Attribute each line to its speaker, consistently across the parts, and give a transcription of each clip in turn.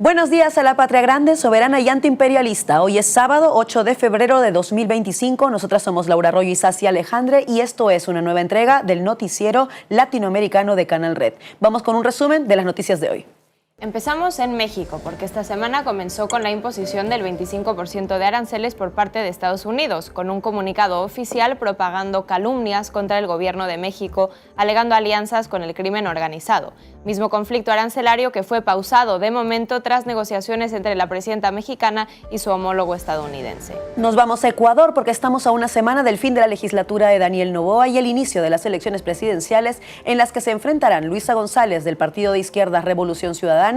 Speaker 1: Buenos días a la patria grande, soberana y antiimperialista. Hoy es sábado 8 de febrero de 2025. Nosotras somos Laura Arroyo y Sacy Alejandre y esto es una nueva entrega del noticiero latinoamericano de Canal Red. Vamos con un resumen de las noticias de hoy.
Speaker 2: Empezamos en México, porque esta semana comenzó con la imposición del 25% de aranceles por parte de Estados Unidos, con un comunicado oficial propagando calumnias contra el gobierno de México, alegando alianzas con el crimen organizado. Mismo conflicto arancelario que fue pausado de momento tras negociaciones entre la presidenta mexicana y su homólogo estadounidense.
Speaker 1: Nos vamos a Ecuador porque estamos a una semana del fin de la legislatura de Daniel Noboa y el inicio de las elecciones presidenciales en las que se enfrentarán Luisa González del partido de izquierda Revolución Ciudadana,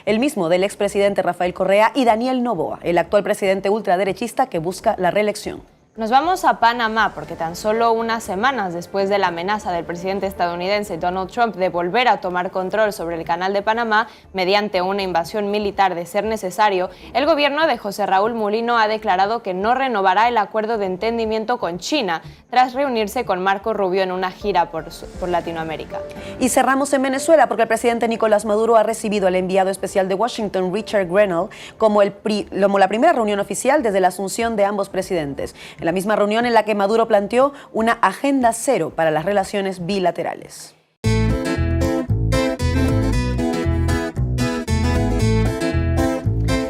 Speaker 1: el mismo del expresidente Rafael Correa y Daniel Noboa, el actual presidente ultraderechista que busca la reelección.
Speaker 2: Nos vamos a Panamá porque tan solo unas semanas después de la amenaza del presidente estadounidense Donald Trump de volver a tomar control sobre el Canal de Panamá mediante una invasión militar de ser necesario, el gobierno de José Raúl Mulino ha declarado que no renovará el acuerdo de entendimiento con China tras reunirse con Marco Rubio en una gira por Latinoamérica.
Speaker 1: Y cerramos en Venezuela porque el presidente Nicolás Maduro ha recibido al enviado especial de Washington, Richard Grenell, como la primera reunión oficial desde la asunción de ambos presidentes. En la misma reunión en la que Maduro planteó una agenda cero para las relaciones bilaterales.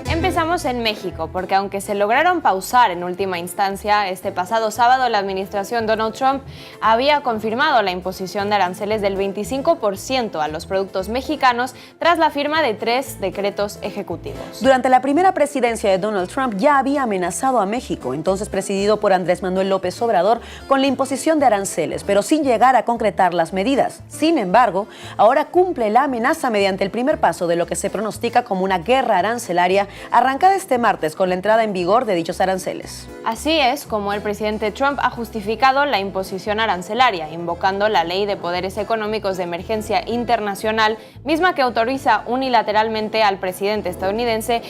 Speaker 2: Empezamos en México, porque aunque se lograron pausar en última instancia, este pasado sábado la administración Donald Trump había confirmado la imposición de aranceles del 25% a los productos mexicanos tras la firma de 3 decretos ejecutivos.
Speaker 1: Durante la primera presidencia de Donald Trump ya había amenazado a México, entonces presidido por Andrés Manuel López Obrador, con la imposición de aranceles, pero sin llegar a concretar las medidas. Sin embargo, ahora cumple la amenaza mediante el primer paso de lo que se pronostica como una guerra arancelaria arrancada este martes con la entrada en vigor de dichos aranceles.
Speaker 2: Así es como el presidente Trump ha justificado la imposición arancelaria, invocando la Ley de Poderes Económicos de Emergencia Internacional, misma que autoriza unilateralmente al presidente estadounidense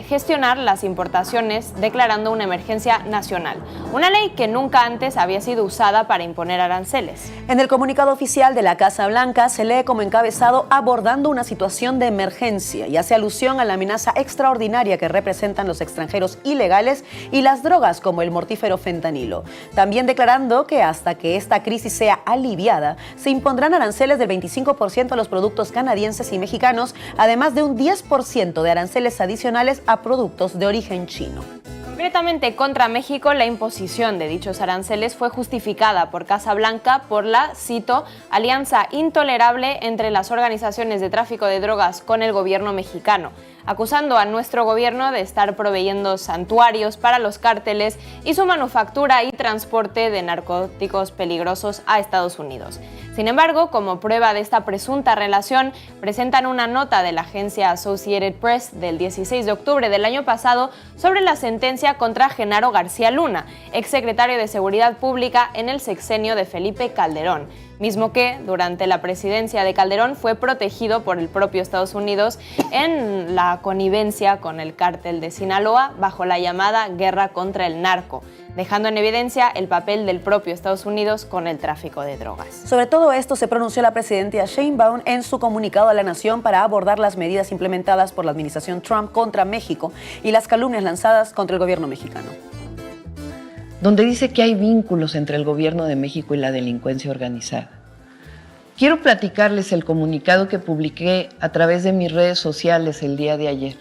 Speaker 2: gestionar las importaciones, declarando una emergencia nacional. Una ley que nunca antes había sido usada para imponer aranceles.
Speaker 1: En el comunicado oficial de la Casa Blanca se lee como encabezado abordando una situación de emergencia y hace alusión a la amenaza extraordinaria que representan los extranjeros ilegales y las drogas como el mortífero fentanilo. También declarando que hasta que esta crisis sea aliviada, se impondrán aranceles del 25% a los productos canadienses y mexicanos, además de un 10% de aranceles adicionales a productos de origen chino.
Speaker 2: Concretamente contra México, la imposición de dichos aranceles fue justificada por Casa Blanca por la, cito, alianza intolerable entre las organizaciones de tráfico de drogas con el gobierno mexicano, acusando a nuestro gobierno de estar proveyendo santuarios para los cárteles y su manufactura y transporte de narcóticos peligrosos a Estados Unidos. Sin embargo, como prueba de esta presunta relación, presentan una nota de la agencia Associated Press del 16 de octubre del año pasado sobre la sentencia contra Genaro García Luna, exsecretario de Seguridad Pública en el sexenio de Felipe Calderón, mismo que durante la presidencia de Calderón fue protegido por el propio Estados Unidos en la connivencia con el cártel de Sinaloa bajo la llamada guerra contra el narco, dejando en evidencia el papel del propio Estados Unidos con el tráfico de drogas.
Speaker 1: Sobre todo esto se pronunció la presidenta Sheinbaum en su comunicado a la nación para abordar las medidas implementadas por la administración Trump contra México y las calumnias lanzadas contra el gobierno mexicano.
Speaker 3: Donde dice que hay vínculos entre el gobierno de México y la delincuencia organizada. Quiero platicarles el comunicado que publiqué a través de mis redes sociales el día de ayer.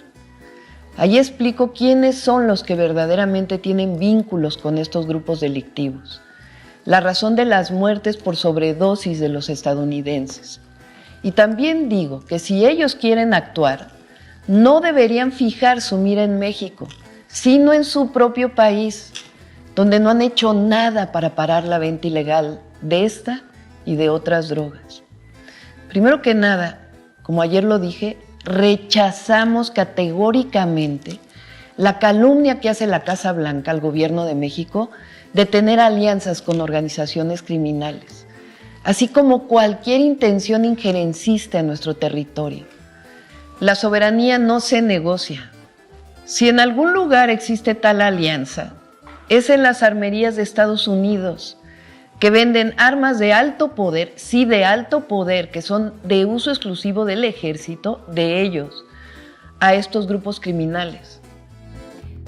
Speaker 3: Allí explico quiénes son los que verdaderamente tienen vínculos con estos grupos delictivos, la razón de las muertes por sobredosis de los estadounidenses. Y también digo que si ellos quieren actuar, no deberían fijar su mira en México, sino en su propio país, donde no han hecho nada para parar la venta ilegal de esta y de otras drogas. Primero que nada, como ayer lo dije, rechazamos categóricamente la calumnia que hace la Casa Blanca al gobierno de México de tener alianzas con organizaciones criminales, así como cualquier intención injerencista en nuestro territorio. La soberanía no se negocia. Si en algún lugar existe tal alianza, es en las armerías de Estados Unidos, que venden armas de alto poder, sí de alto poder, que son de uso exclusivo del ejército, de ellos, a estos grupos criminales.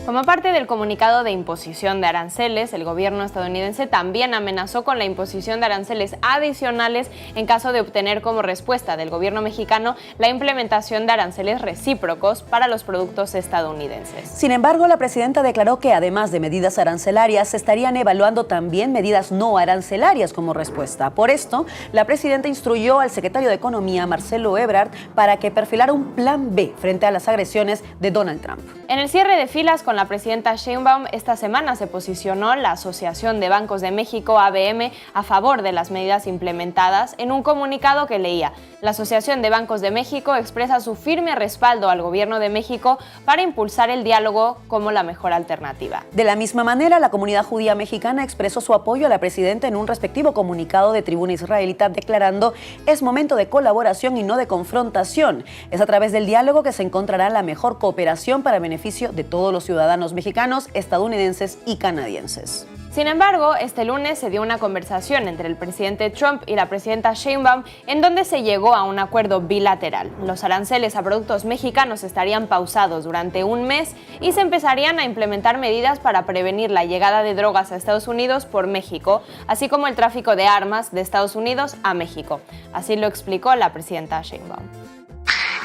Speaker 2: Como parte del comunicado de imposición de aranceles, el gobierno estadounidense también amenazó con la imposición de aranceles adicionales en caso de obtener como respuesta del gobierno mexicano la implementación de aranceles recíprocos para los productos estadounidenses.
Speaker 1: Sin embargo, la presidenta declaró que además de medidas arancelarias, se estarían evaluando también medidas no arancelarias como respuesta. Por esto, la presidenta instruyó al secretario de Economía, Marcelo Ebrard, para que perfilara un plan B frente a las agresiones de Donald Trump.
Speaker 2: En el cierre de filas con la presidenta Sheinbaum, esta semana se posicionó la Asociación de Bancos de México, ABM, a favor de las medidas implementadas en un comunicado que leía: la Asociación de Bancos de México expresa su firme respaldo al gobierno de México para impulsar el diálogo como la mejor alternativa.
Speaker 1: De la misma manera, la comunidad judía mexicana expresó su apoyo a la presidenta en un respectivo comunicado de tribuna israelita, declarando: es momento de colaboración y no de confrontación. Es a través del diálogo que se encontrará la mejor cooperación para beneficio de todos los ciudadanos mexicanos, estadounidenses y canadienses.
Speaker 2: Sin embargo, este lunes se dio una conversación entre el presidente Trump y la presidenta Sheinbaum en donde se llegó a un acuerdo bilateral. Los aranceles a productos mexicanos estarían pausados durante un mes y se empezarían a implementar medidas para prevenir la llegada de drogas a Estados Unidos por México, así como el tráfico de armas de Estados Unidos a México. Así lo explicó la presidenta Sheinbaum.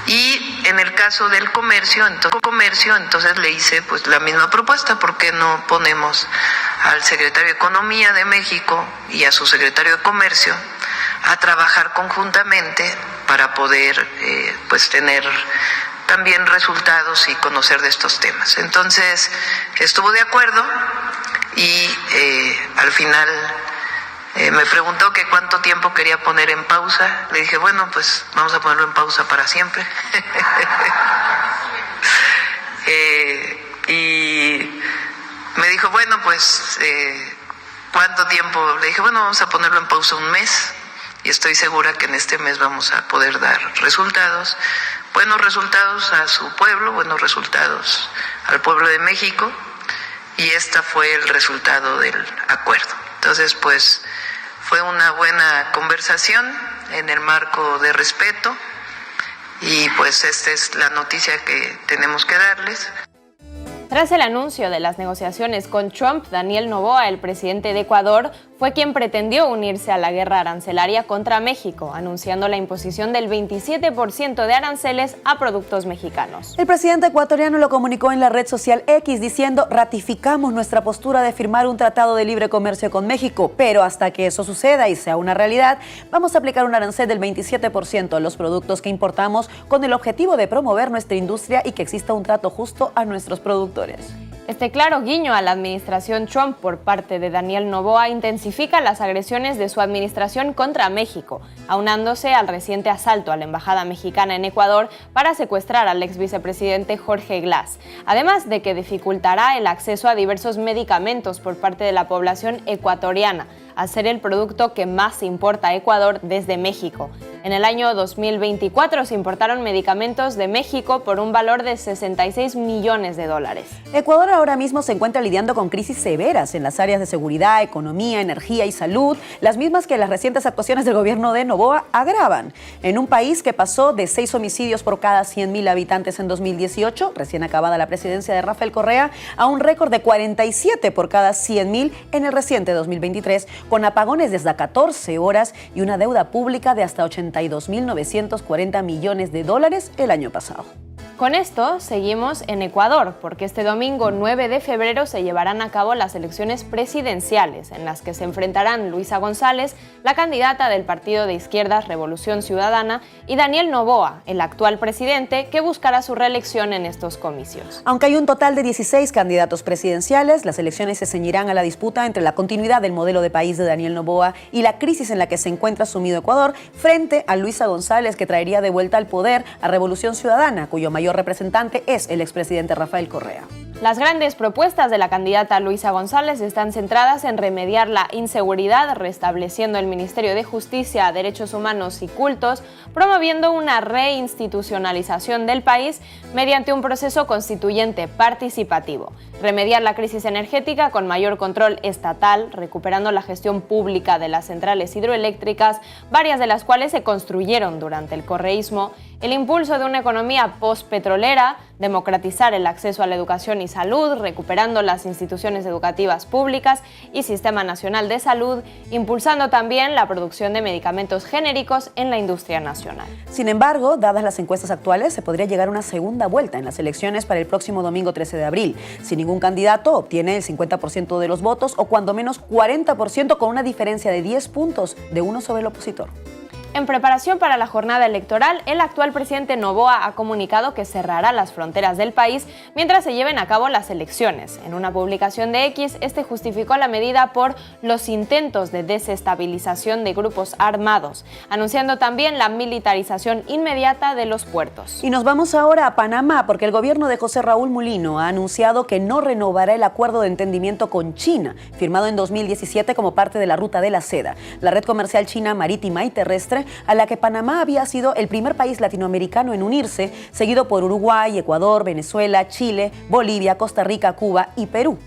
Speaker 4: Y en el caso del comercio, entonces le hice pues la misma propuesta: ¿por qué no ponemos al secretario de Economía de México y a su secretario de Comercio a trabajar conjuntamente para poder pues tener también resultados y conocer de estos temas? Entonces estuvo de acuerdo y al final me preguntó que cuánto tiempo quería poner en pausa. Le dije, bueno, pues vamos a ponerlo en pausa para siempre. Y me dijo, bueno, pues ¿cuánto tiempo? Le dije, bueno, vamos a ponerlo en pausa un mes y estoy segura que en este mes vamos a poder dar resultados, buenos resultados a su pueblo, buenos resultados al pueblo de México, y este fue el resultado del acuerdo. Entonces, pues fue una buena conversación en el marco de respeto y pues esta es la noticia que tenemos que darles.
Speaker 2: Tras el anuncio de las negociaciones con Trump, Daniel Noboa, el presidente de Ecuador, fue quien pretendió unirse a la guerra arancelaria contra México, anunciando la imposición del 27% de aranceles a productos mexicanos.
Speaker 1: El presidente ecuatoriano lo comunicó en la red social X diciendo: ratificamos nuestra postura de firmar un tratado de libre comercio con México, pero hasta que eso suceda y sea una realidad, vamos a aplicar un arancel del 27% a los productos que importamos con el objetivo de promover nuestra industria y que exista un trato justo a nuestros productores.
Speaker 2: Este claro guiño a la administración Trump por parte de Daniel Noboa intensifica las agresiones de su administración contra México, aunándose al reciente asalto a la embajada mexicana en Ecuador para secuestrar al ex vicepresidente Jorge Glass, además de que dificultará el acceso a diversos medicamentos por parte de la población ecuatoriana, a ser el producto que más se importa a Ecuador desde México. En el año 2024 se importaron medicamentos de México por un valor de $66 millones.
Speaker 1: Ecuador ahora mismo se encuentra lidiando con crisis severas en las áreas de seguridad, economía, energía y salud, las mismas que las recientes actuaciones del gobierno de Noboa agravan. En un país que pasó de 6 homicidios por cada 100.000 habitantes en 2018, recién acabada la presidencia de Rafael Correa, a un récord de 47 por cada 100.000 en el reciente 2023, con apagones de hasta 14 horas y una deuda pública de hasta $82.940 millones el año pasado.
Speaker 2: Con esto seguimos en Ecuador, porque este domingo 9 de febrero se llevarán a cabo las elecciones presidenciales, en las que se enfrentarán Luisa González, la candidata del partido de izquierdas Revolución Ciudadana, y Daniel Noboa, el actual presidente, que buscará su reelección en estos comicios.
Speaker 1: Aunque hay un total de 16 candidatos presidenciales, las elecciones se ceñirán a la disputa entre la continuidad del modelo de país de Daniel Noboa y la crisis en la que se encuentra sumido Ecuador, frente a Luisa González, que traería de vuelta al poder a Revolución Ciudadana, cuyo mayor representante es el expresidente Rafael Correa.
Speaker 2: Las grandes propuestas de la candidata Luisa González están centradas en remediar la inseguridad, restableciendo el Ministerio de Justicia, Derechos Humanos y Cultos, promoviendo una reinstitucionalización del país mediante un proceso constituyente participativo, remediar la crisis energética con mayor control estatal, recuperando la gestión pública de las centrales hidroeléctricas, varias de las cuales se construyeron durante el correísmo, el impulso de una economía postpetrolera, democratizar el acceso a la educación y salud, recuperando las instituciones educativas públicas y Sistema Nacional de Salud, impulsando también la producción de medicamentos genéricos en la industria nacional.
Speaker 1: Sin embargo, dadas las encuestas actuales, se podría llegar a una segunda vuelta en las elecciones para el próximo domingo 13 de abril, si ningún candidato obtiene el 50% de los votos o cuando menos 40% con una diferencia de 10 puntos de uno sobre el opositor.
Speaker 2: En preparación para la jornada electoral, el actual presidente Noboa ha comunicado que cerrará las fronteras del país mientras se lleven a cabo las elecciones. En una publicación de X, este justificó la medida por los intentos de desestabilización de grupos armados, anunciando también la militarización inmediata de los puertos.
Speaker 1: Y nos vamos ahora a Panamá, porque el gobierno de José Raúl Mulino ha anunciado que no renovará el acuerdo de entendimiento con China, firmado en 2017 como parte de la Ruta de la Seda, la red comercial china marítima y terrestre, a la que Panamá había sido el primer país latinoamericano en unirse, seguido por Uruguay, Ecuador, Venezuela, Chile, Bolivia, Costa Rica, Cuba y Perú.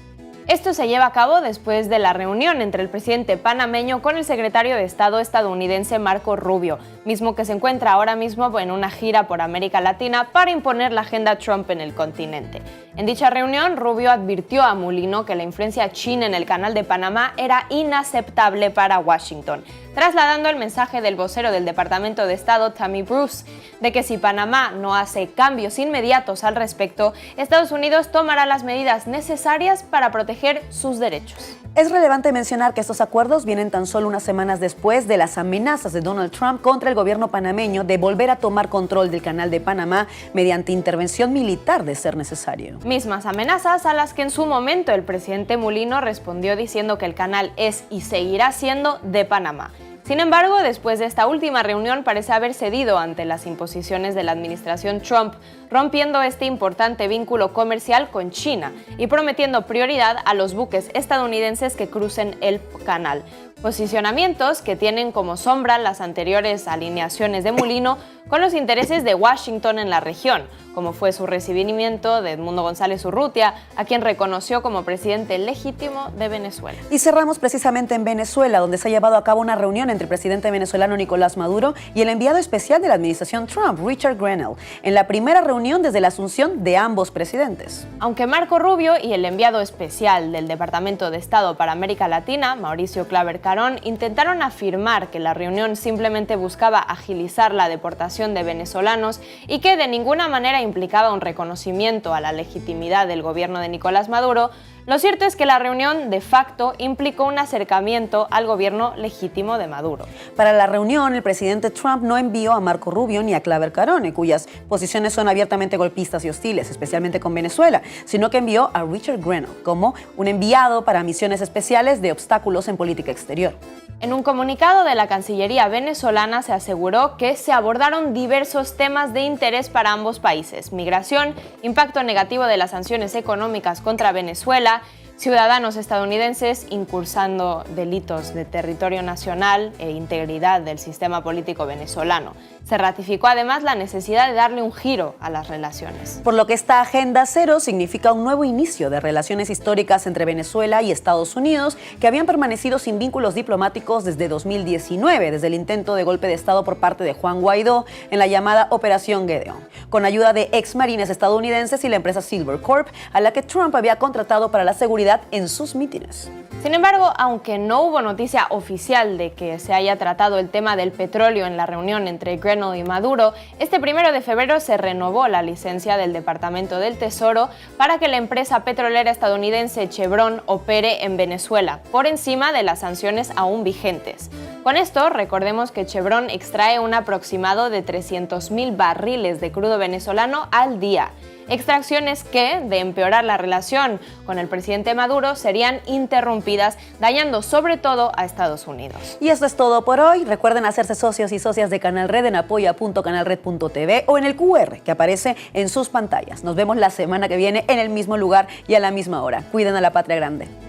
Speaker 2: Esto se lleva a cabo después de la reunión entre el presidente panameño con el secretario de Estado estadounidense Marco Rubio, mismo que se encuentra ahora mismo en una gira por América Latina para imponer la agenda Trump en el continente. En dicha reunión, Rubio advirtió a Mulino que la influencia china en el Canal de Panamá era inaceptable para Washington, trasladando el mensaje del vocero del Departamento de Estado, Tammy Bruce, de que si Panamá no hace cambios inmediatos al respecto, Estados Unidos tomará las medidas necesarias para proteger sus derechos.
Speaker 1: Es relevante mencionar que estos acuerdos vienen tan solo unas semanas después de las amenazas de Donald Trump contra el gobierno panameño de volver a tomar control del Canal de Panamá mediante intervención militar de ser necesario.
Speaker 2: Mismas amenazas a las que en su momento el presidente Mulino respondió diciendo que el canal es y seguirá siendo de Panamá. Sin embargo, después de esta última reunión parece haber cedido ante las imposiciones de la administración Trump, rompiendo este importante vínculo comercial con China y prometiendo prioridad a los buques estadounidenses que crucen el canal. Posicionamientos que tienen como sombra las anteriores alineaciones de Mulino con los intereses de Washington en la región, como fue su recibimiento de Edmundo González Urrutia, a quien reconoció como presidente legítimo de Venezuela.
Speaker 1: Y cerramos precisamente en Venezuela, donde se ha llevado a cabo una reunión entre el presidente venezolano Nicolás Maduro y el enviado especial de la administración Trump, Richard Grenell, en la primera reunión desde la asunción de ambos presidentes.
Speaker 2: Aunque Marco Rubio y el enviado especial del Departamento de Estado para América Latina, Mauricio Claver Carón, intentaron afirmar que la reunión simplemente buscaba agilizar la deportación de venezolanos y que de ninguna manera implicaba un reconocimiento a la legitimidad del gobierno de Nicolás Maduro, lo cierto es que la reunión de facto implicó un acercamiento al gobierno legítimo de Maduro.
Speaker 1: Para la reunión, el presidente Trump no envió a Marco Rubio ni a Claver Carone, cuyas posiciones son abiertamente golpistas y hostiles, especialmente con Venezuela, sino que envió a Richard Grenell como un enviado para misiones especiales de obstáculos en política exterior.
Speaker 2: En un comunicado de la Cancillería venezolana se aseguró que se abordaron diversos temas de interés para ambos países: migración, impacto negativo de las sanciones económicas contra Venezuela, ciudadanos estadounidenses incursando delitos de territorio nacional e integridad del sistema político venezolano. Se ratificó además la necesidad de darle un giro a las relaciones.
Speaker 1: Por lo que esta Agenda Cero significa un nuevo inicio de relaciones históricas entre Venezuela y Estados Unidos, que habían permanecido sin vínculos diplomáticos desde 2019, desde el intento de golpe de Estado por parte de Juan Guaidó en la llamada Operación Gedeón, con ayuda de exmarines estadounidenses y la empresa Silver Corp, a la que Trump había contratado para la seguridad en sus mítines.
Speaker 2: Sin embargo, aunque no hubo noticia oficial de que se haya tratado el tema del petróleo en la reunión entre Grenell y Maduro, este 1 de febrero se renovó la licencia del Departamento del Tesoro para que la empresa petrolera estadounidense Chevron opere en Venezuela, por encima de las sanciones aún vigentes. Con esto, recordemos que Chevron extrae un aproximado de 300,000 barriles de crudo venezolano al día. Extracciones que, de empeorar la relación con el presidente Maduro, serían interrumpidas vidas, dañando sobre todo a Estados Unidos.
Speaker 1: Y esto es todo por hoy. Recuerden hacerse socios y socias de Canal Red en apoya.canalred.tv o en el QR que aparece en sus pantallas. Nos vemos la semana que viene en el mismo lugar y a la misma hora. Cuiden a la patria grande.